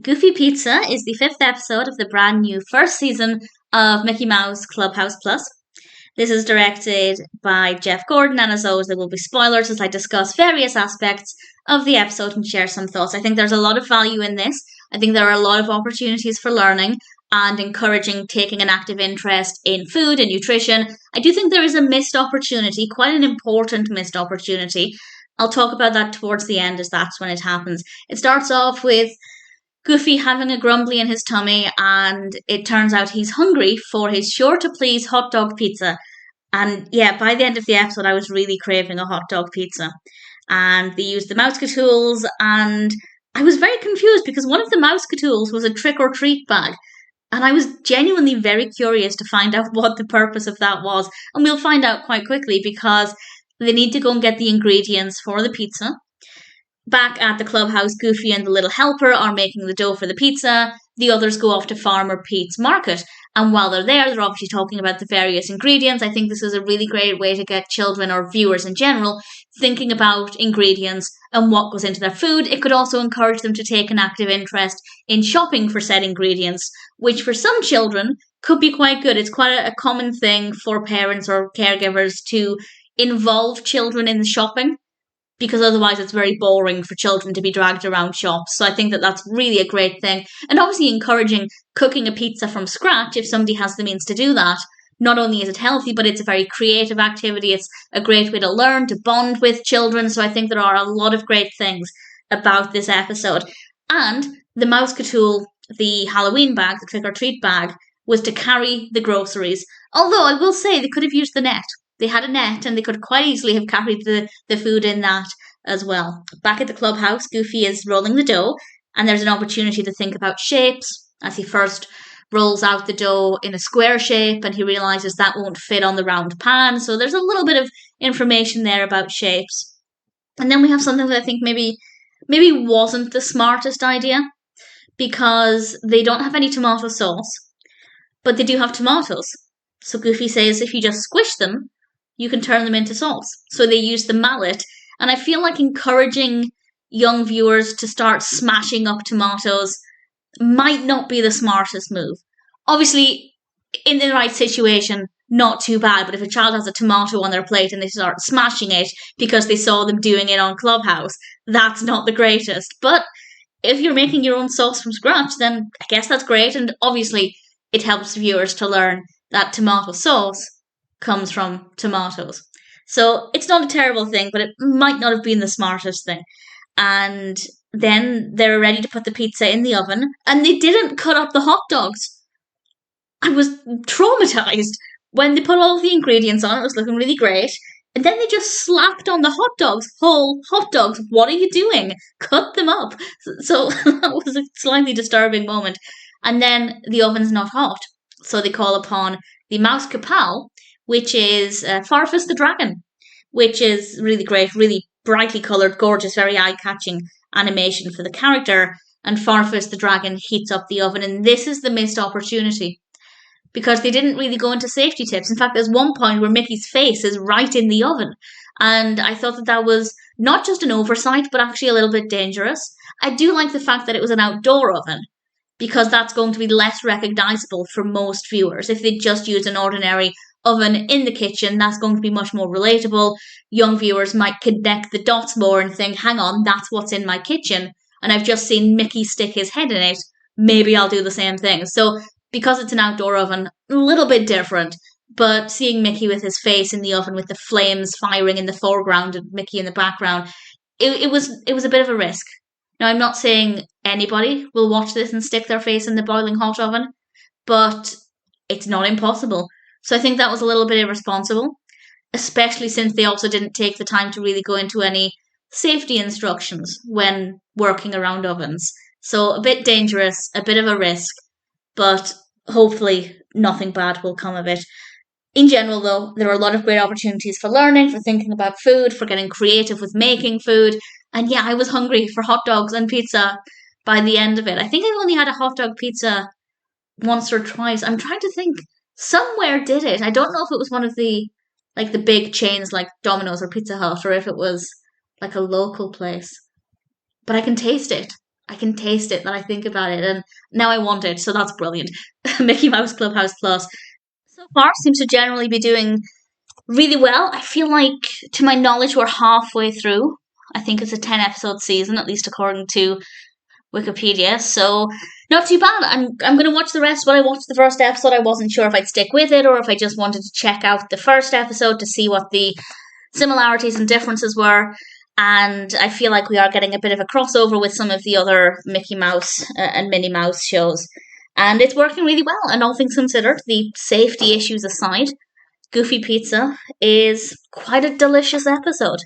Goofy Pizza is the 5th episode of the brand new first season of Mickey Mouse Clubhouse Plus. This is directed by Jeff Gordon, and as always, there will be spoilers as I discuss various aspects of the episode and share some thoughts. I think there's a lot of value in this. I think there are a lot of opportunities for learning and encouraging taking an active interest in food and nutrition. I do think there is a missed opportunity, quite an important missed opportunity. I'll talk about that towards the end, as that's when it happens. It starts off with Goofy having a grumbly in his tummy, and it turns out he's hungry for his sure-to-please hot dog pizza. And yeah, by the end of the episode, I was really craving a hot dog pizza. And they used the mouse-catools, and I was very confused because one of the mouse-catools was a trick-or-treat bag. And I was genuinely very curious to find out what the purpose of that was. And we'll find out quite quickly because they need to go and get the ingredients for the pizza. Back at the clubhouse, Goofy and the little helper are making the dough for the pizza. The others go off to Farmer Pete's market. And while they're there, they're obviously talking about the various ingredients. I think this is a really great way to get children or viewers in general thinking about ingredients and what goes into their food. It could also encourage them to take an active interest in shopping for said ingredients, which for some children could be quite good. It's quite a common thing for parents or caregivers to involve children in the shopping, because otherwise it's very boring for children to be dragged around shops. So I think that that's really a great thing. And obviously encouraging cooking a pizza from scratch if somebody has the means to do that. Not only is it healthy, but it's a very creative activity. It's a great way to learn, to bond with children. So I think there are a lot of great things about this episode. And the mouse-catool, the Halloween bag, the trick-or-treat bag, was to carry the groceries. Although I will say they could have used the net. They had a net and they could quite easily have carried the food in that as well. Back at the clubhouse, Goofy is rolling the dough, and there's an opportunity to think about shapes as he first rolls out the dough in a square shape, and he realizes that won't fit on the round pan. So there's a little bit of information there about shapes. And then we have something that I think maybe wasn't the smartest idea, because they don't have any tomato sauce, but they do have tomatoes. So Goofy says if you just squish them, you can turn them into sauce. So they use the mallet, and I feel like encouraging young viewers to start smashing up tomatoes might not be the smartest move. Obviously, in the right situation, not too bad, but if a child has a tomato on their plate and they start smashing it because they saw them doing it on Clubhouse, that's not the greatest. But if you're making your own sauce from scratch, then I guess that's great, and obviously it helps viewers to learn that tomato sauce comes from tomatoes. So it's not a terrible thing, but it might not have been the smartest thing. And then they're ready to put the pizza in the oven, and they didn't cut up the hot dogs. I was traumatized. When they put all of the ingredients on, it was looking really great. And then they just slapped on the hot dogs, whole hot dogs. What are you doing? Cut them up. So that was a slightly disturbing moment. And then the oven's not hot. So they call upon the mouse capal, which is Farfus the dragon, which is really great, really brightly coloured, gorgeous, very eye-catching animation for the character. And Farfus the dragon heats up the oven, and this is the missed opportunity, because they didn't really go into safety tips. In fact, there's one point where Mickey's face is right in the oven, and I thought that was not just an oversight, but actually a little bit dangerous. I do like the fact that it was an outdoor oven, because that's going to be less recognisable for most viewers. If they just use an ordinary oven in the kitchen, that's going to be much more relatable. Young viewers might connect the dots more and think, hang on, that's what's in my kitchen, and I've just seen Mickey stick his head in it. Maybe I'll do the same thing. So because it's an outdoor oven, a little bit different, but seeing Mickey with his face in the oven with the flames firing in the foreground and Mickey in the background, it was a bit of a risk. Now, I'm not saying anybody will watch this and stick their face in the boiling hot oven, but it's not impossible. So I think that was a little bit irresponsible, especially since they also didn't take the time to really go into any safety instructions when working around ovens. So a bit dangerous, a bit of a risk, but hopefully nothing bad will come of it. In general, though, there are a lot of great opportunities for learning, for thinking about food, for getting creative with making food. And yeah, I was hungry for hot dogs and pizza by the end of it. I think I've only had a hot dog pizza once or twice. I'm trying to think. Somewhere did it. I don't know if it was one of the big chains like Domino's or Pizza Hut, or if it was like a local place. But I can taste it. I can taste it that I think about it, and now I want it, so that's brilliant. Mickey Mouse Clubhouse Plus so far seems to generally be doing really well. I feel like, to my knowledge, we're halfway through. I think it's a 10 episode season, at least according to Wikipedia. So not too bad. I'm gonna watch the rest. When I watched the first episode, I wasn't sure if I'd stick with it or if I just wanted to check out the first episode to see what the similarities and differences were. And I feel like we are getting a bit of a crossover with some of the other Mickey Mouse and Minnie Mouse shows. And it's working really well. And all things considered, the safety issues aside, Goofy Pizza is quite a delicious episode.